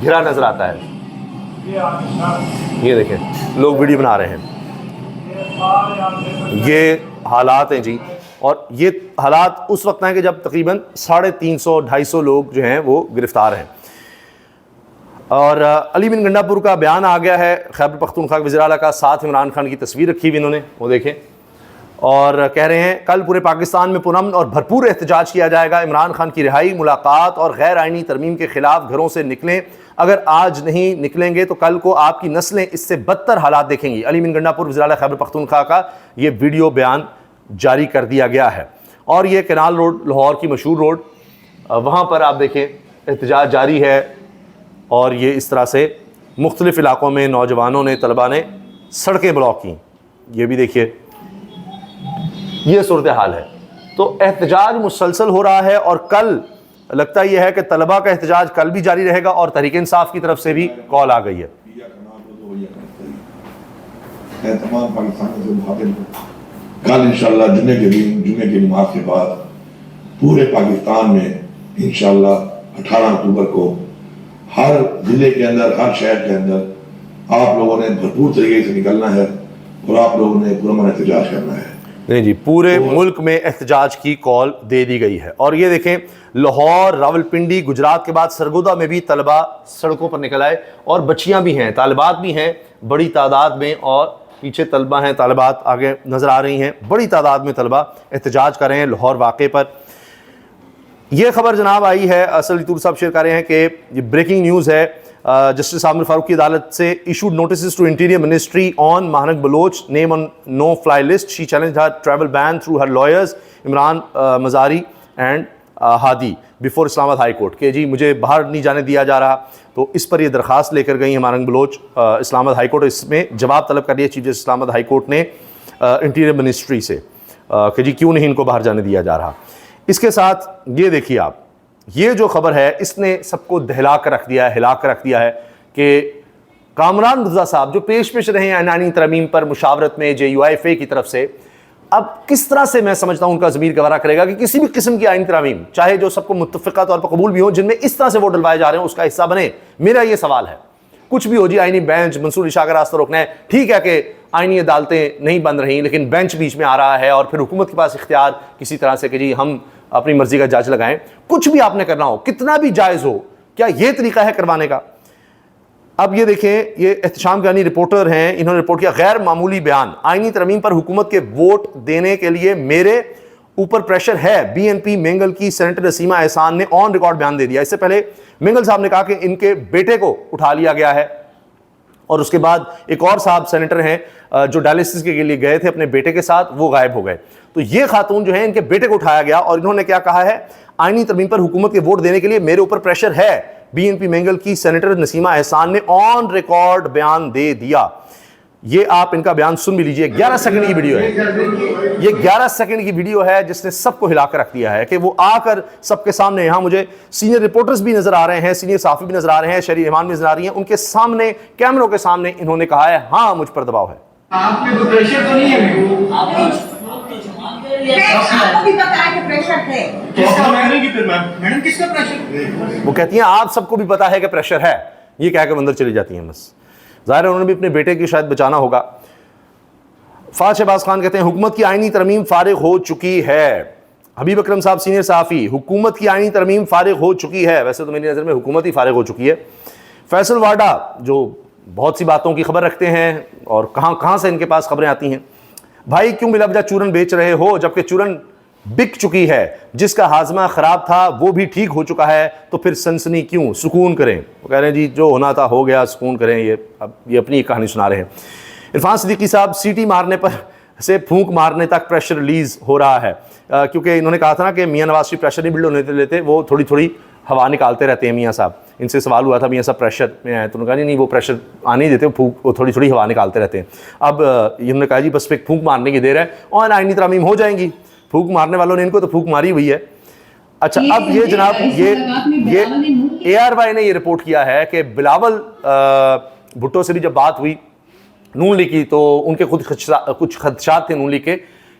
گھرا نظر آتا ہے. یہ دیکھیں لوگ ویڈیو بنا رہے ہیں. یہ حالات ہیں جی, اور یہ حالات اس وقت ہیں کہ جب تقریباً 350-250 لوگ جو ہیں وہ گرفتار ہیں. اور علی بن گنڈا پور کا بیان آ گیا ہے خیبر پختونخوا کے وزیر اعلیٰ کا, ساتھ عمران خان کی تصویر رکھی ہوئی انہوں نے, وہ دیکھیں, اور کہہ رہے ہیں کل پورے پاکستان میں پرامن اور بھرپور احتجاج کیا جائے گا. عمران خان کی رہائی, ملاقات اور غیر آئینی ترمیم کے خلاف گھروں سے نکلیں. اگر آج نہیں نکلیں گے تو کل کو آپ کی نسلیں اس سے بدتر حالات دیکھیں گی. علی بن گنڈا پور وزیر اعلیٰ خیبر پختونخوا کا یہ ویڈیو بیان جاری کر دیا گیا ہے. اور یہ کینال روڈ, لاہور کی مشہور روڈ, وہاں پر آپ دیکھیں احتجاج جاری ہے. اور یہ اس طرح سے مختلف علاقوں میں نوجوانوں نے, طلباء نے سڑکیں بلاک کی. یہ بھی دیکھیے, یہ صورتحال ہے. تو احتجاج مسلسل ہو رہا ہے, اور کل لگتا یہ ہے کہ طلباء کا احتجاج کل بھی جاری رہے گا, اور تحریک انصاف کی طرف سے بھی کال آ گئی ہے. تمام پاکستانی سے مخاطب کل انشاءاللہ جمعے کے دن, جمعے کی نماز کے بعد پورے پاکستان میں انشاءاللہ 18 اکتوبر کو ہر ضلع کے اندر, ہر شہر کے اندر آپ لوگوں نے بھرپور طریقے سے نکلنا ہے, اور آپ لوگوں نے پرامن احتجاج کرنا ہے. نہیں جی, پورے ملک میں احتجاج کی کال دے دی گئی ہے. اور یہ دیکھیں لاہور, راولپنڈی, گجرات کے بعد سرگودا میں بھی طلباء سڑکوں پر نکل آئے, اور بچیاں بھی ہیں, طالبات بھی ہیں بڑی تعداد میں, اور پیچھے طلباء ہیں, طالبات آگے نظر آ رہی ہیں, بڑی تعداد میں طلباء احتجاج کر رہے ہیں لاہور واقعے پر. یہ خبر جناب آئی ہے, اصل طور صاحب شیئر کر رہے ہیں کہ یہ بریکنگ نیوز ہے. جسٹس عامر فاروق کی عدالت سے issued notices to interior ministry on Mahrang Baloch name on no fly list. She challenged her travel ban through her lawyers Imran Mazari and Hadi before Islamabad high court. کہ جی مجھے باہر نہیں جانے دیا جا رہا, تو اس پر یہ درخواست لے کر گئی ماہنگ بلوچ اسلام آباد ہائی کورٹ. اس میں جواب طلب کر لیا چیف جسٹس اسلام آباد ہائی کورٹ نے انٹیریئر منسٹری سے کہ جی کیوں نہیں ان کو باہر جانے دیا جا رہا. اس کے ساتھ یہ دیکھیے آپ, یہ جو خبر ہے اس نے سب کو دہلا کر رکھ دیا ہے, ہلا کر رکھ دیا ہے کہ کامران رضا صاحب جو پیش رہے ہیں آئینی ترمیم پر مشاورت میں JUIFA کی طرف سے, اب کس طرح سے میں سمجھتا ہوں ان کا ضمیر گوارا کرے گا کہ کسی بھی قسم کی آئینی ترمیم, چاہے جو سب کو متفقہ طور پر قبول بھی ہو, جن میں اس طرح سے ووٹ ڈلوائے جا رہے ہیں, اس کا حصہ بنے. میرا یہ سوال ہے, کچھ بھی ہو جی, آئینی بینچ, منصور عشاء کا راستہ روکنا ہے, ٹھیک ہے کہ آئینی عدالتیں نہیں بن رہی, لیکن بینچ بیچ میں آ رہا ہے, اور پھر حکومت کے پاس اختیار کسی طرح سے کہ جی ہم اپنی مرضی کا جج لگائیں. کچھ بھی آپ نے کرنا ہو, کتنا بھی جائز ہو, کیا یہ طریقہ ہے کروانے کا؟ اب یہ دیکھیں, یہ احتشام گانی رپورٹر ہیں, انہوں نے رپورٹ کیا غیر معمولی بیان, آئینی ترمیم پر حکومت کے ووٹ دینے کے لیے میرے اوپر پریشر ہے. BNP مینگل کی سینیٹر نسیمہ احسان نے آن ریکارڈ بیان دے دیا. اس سے پہلے مینگل صاحب نے کہا کہ ان کے بیٹے کو اٹھا لیا گیا ہے, اور اس کے بعد ایک اور صاحب سینیٹر ہیں جو ڈائلسس کے لیے گئے تھے اپنے بیٹے کے ساتھ, وہ غائب ہو گئے. تو یہ خاتون جو ہیں ان کے بیٹے کو اٹھایا گیا, اور انہوں نے کیا کہا ہے, آئینی ترمیم پر حکومت کے ووٹ دینے کے لیے میرے اوپر پریشر ہے. BNP مینگل کی سینیٹر نسیمہ احسان نے آن ریکارڈ بیان دے دیا. یہ آپ ان کا بیان سن بھی لیجئے, 11 سیکنڈ کی ویڈیو ہے, یہ 11 سیکنڈ کی ویڈیو ہے جس نے سب کو ہلا کر رکھ دیا ہے کہ وہ آ کر سب کے سامنے, یہاں مجھے سینئر رپورٹرز بھی نظر آ رہے ہیں, سینئر صحافی بھی نظر آ رہے ہیں, شہری رحمان بھی نظر آ رہی ہیں, ان کے سامنے کیمروں کے سامنے انہوں نے کہا ہے ہاں مجھ پر دباؤ ہے. آپ کے تو پریشر تو نہیں ہے, وہ کہتی ہیں آپ سب کو بھی پتا ہے کہ پریشر ہے, یہ کہہ کے اندر چلی جاتی ہیں. بس ظاہر ہے انہوں نے بھی اپنے بیٹے کی شاید بچانا ہوگا. فہد شہباز خان کہتے ہیں حکومت کی آئینی ترمیم فارغ ہو چکی ہے. حبیب اکرم صاحب سینئر صحافی, حکومت کی آئینی ترمیم فارغ ہو چکی ہے. ویسے تو میری نظر میں حکومت ہی فارغ ہو چکی ہے. فیصل واڈا جو بہت سی باتوں کی خبر رکھتے ہیں, اور کہاں سے ان کے پاس خبریں آتی ہیں, بھائی کیوں بلا وجہ چورن بیچ رہے ہو جبکہ چورن بک چکی ہے, جس کا ہاضمہ خراب تھا وہ بھی ٹھیک ہو چکا ہے, تو پھر سنسنی کیوں, سکون کریں. وہ کہہ رہے ہیں جی جو ہونا تھا ہو گیا, سکون کریں. یہ اپنی کہانی سنا رہے ہیں. عرفان صدیقی صاحب, سیٹی مارنے پر سے پھونک مارنے تک پریشر ریلیز ہو رہا ہے, کیونکہ انہوں نے کہا تھا نا کہ میاں نواز شریف پریشر نہیں بلڈ ہونے لیتے, وہ تھوڑی تھوڑی ہوا نکالتے رہتے ہیں میاں صاحب. ان سے سوال ہوا تھا میاں صاحب پریشر میں آئے, تو انہوں نے کہا نہیں وہ پریشر آنے ہی دیتے, وہ تھوڑی تھوڑی ہوا نکالتے رہتے ہیں. اب انہوں نے کہا جی بس ایک پھونک مارنے کی دیر ہے اور آئینی ترامیم ہو جائیں گی. پھونک مارنے والوں نے ان کو تو پھونک ماری ہوئی ہے. اچھا اب یہ جناب یہ ARY نے یہ رپورٹ کیا ہے کہ بلاول بھٹو سے بھی جب بات ہوئی نون لیگ کی, تو ان کے خود کچھ خدشات تھے نون لیگ کے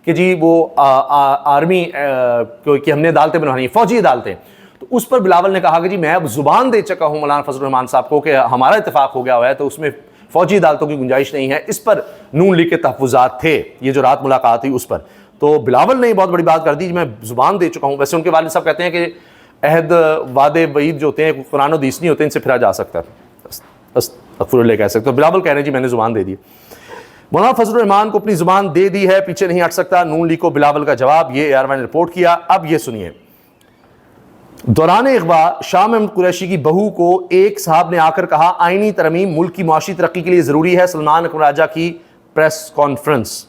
کہ جی وہ آرمی کہ ہم نے عدالتیں بنوانی ہیں, فوجی عدالتیں. تو اس پر بلاول نے کہا کہ جی میں اب زبان دے چکا ہوں مولانا فضل الرحمان صاحب کو کہ ہمارا اتفاق ہو گیا ہوا ہے تو اس میں فوجی عدالتوں کی گنجائش نہیں ہے. اس پر نون لیگ کے تحفظات تھے, یہ جو رات ملاقات ہوئی اس پر. تو بلاول نے بہت بڑی بات کر دی, میں زبان دے چکا ہوں. ویسے ان کے والد صاحب کہتے ہیں کہ عہد وعدے وعید جو ہوتے ہیں قرآن و حدیث نہیں ہوتے, ان سے پھرا جا سکتا ہے, استغفر اللہ کہہ سکتے. تو بلاول کہہ رہے ہیں جی میں نے زبان دے دی. مولانا فضل الرحمان کو اپنی زبان دے دی ہے, پیچھے نہیں ہٹ سکتا. نون لیگ کو بلاول کا جواب, یہ AR1 نے رپورٹ کیا. اب یہ سنیے, دوران اغوا شاہ محمود قریشی کی بہو کو ایک صاحب نے آ کر کہا آئینی ترمیم ملک کی معاشی ترقی کے لیے ضروری ہے. سلمان اکبر راجہ کی پریس کانفرنس.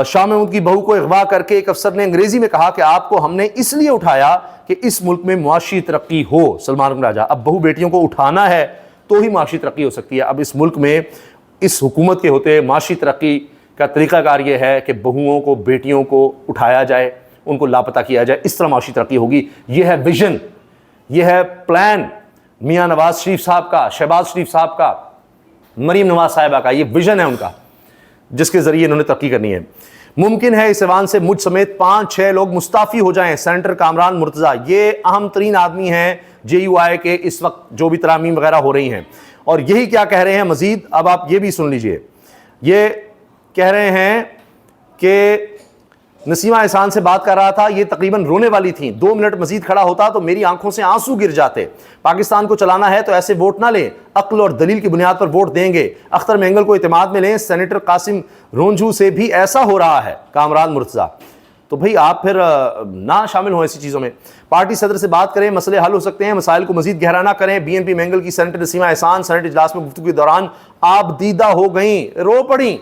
شاہ محمود کی بہو کو اغوا کر کے ایک افسر نے انگریزی میں کہا کہ آپ کو ہم نے اس لیے اٹھایا کہ اس ملک میں معاشی ترقی ہو. سلمان اکبر راجہ, اب بہو بیٹیوں کو اٹھانا ہے تو ہی معاشی ترقی ہو سکتی ہے. اب اس ملک میں اس حکومت کے ہوتے معاشی ترقی کا طریقہ کار یہ ہے کہ بہوؤں کو بیٹیوں کو اٹھایا جائے, ان کو لاپتہ کیا جائے, اس طرح معاشی ترقی ہوگی. یہ ہے ویژن, یہ ہے پلان میاں نواز شریف صاحب کا, شہباز شریف صاحب کا, مریم نواز صاحبہ کا. یہ ویژن ہے ان کا جس کے ذریعے انہوں نے ترقی کرنی ہے. ممکن ہے اس ایوان سے مجھ سمیت 5-6 لوگ مستعفی ہو جائیں. سینیٹر کامران مرتضیٰ یہ اہم ترین آدمی ہیں JUI کے اس وقت جو بھی ترامیم وغیرہ ہو رہی ہیں, اور یہی کیا کہہ رہے ہیں مزید. اب آپ یہ بھی سن لیجئے, یہ کہہ رہے ہیں کہ نسیمہ احسان سے بات کر رہا تھا, یہ تقریباً رونے والی تھیں. 2 منٹ مزید کھڑا ہوتا تو میری آنکھوں سے آنسو گر جاتے. پاکستان کو چلانا ہے تو ایسے ووٹ نہ لیں, عقل اور دلیل کی بنیاد پر ووٹ دیں گے. اختر مینگل کو اعتماد میں لیں. سینیٹر قاسم رونجھو سے بھی ایسا ہو رہا ہے. کامران مرتضیٰ, تو بھئی آپ پھر نہ شامل ہوں ایسی چیزوں میں. پارٹی صدر سے بات کریں, مسئلے حل ہو سکتے ہیں. مسائل کو مزید گہرا نہ کریں. BNP مینگل کی سینیٹر نسیمہ احسان سینیٹ اجلاس میں گفتگو کے دوران آپ دیدہ ہو گئیں, رو پڑیں.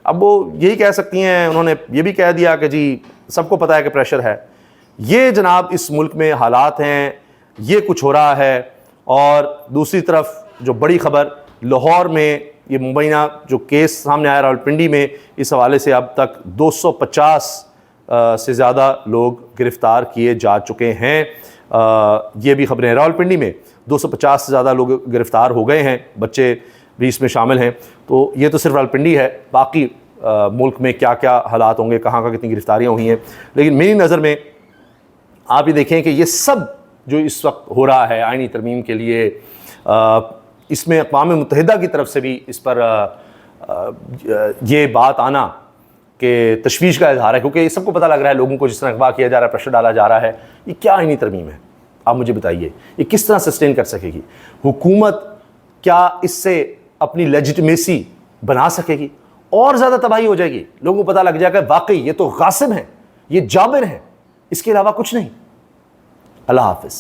اب وہ یہی کہہ سکتی ہیں, انہوں نے یہ بھی کہہ دیا کہ جی سب کو پتہ ہے کہ پریشر ہے. یہ جناب اس ملک میں حالات ہیں, یہ کچھ ہو رہا ہے. اور دوسری طرف جو بڑی خبر, لاہور میں یہ مبینہ جو کیس سامنے آیا راولپنڈی میں, اس حوالے سے اب تک 250 سے زیادہ لوگ گرفتار کیے جا چکے ہیں. یہ بھی خبریں, راولپنڈی میں 250 سے زیادہ لوگ گرفتار ہو گئے ہیں, بچے بھی اس میں شامل ہیں. تو یہ تو صرف راولپنڈی ہے, باقی ملک میں کیا کیا حالات ہوں گے, کہاں کہاں کتنی گرفتاریاں ہوئی ہیں. لیکن میری نظر میں آپ یہ دیکھیں کہ یہ سب جو اس وقت ہو رہا ہے آئینی ترمیم کے لیے, اس میں اقوام متحدہ کی طرف سے بھی اس پر یہ بات آنا کہ تشویش کا اظہار ہے, کیونکہ یہ سب کو پتہ لگ رہا ہے لوگوں کو جس طرح اغوا کیا جا رہا ہے, پریشر ڈالا جا رہا ہے. یہ کیا آئینی ترمیم ہے, آپ مجھے بتائیے, یہ کس طرح سسٹین کر سکے گی حکومت؟ کیا اس سے اپنی لیجٹمیسی بنا سکے گی؟ اور زیادہ تباہی ہو جائے گی. لوگوں کو پتہ لگ جائے گا واقعی یہ تو غاصب ہیں, یہ جابر ہیں, اس کے علاوہ کچھ نہیں. اللہ حافظ.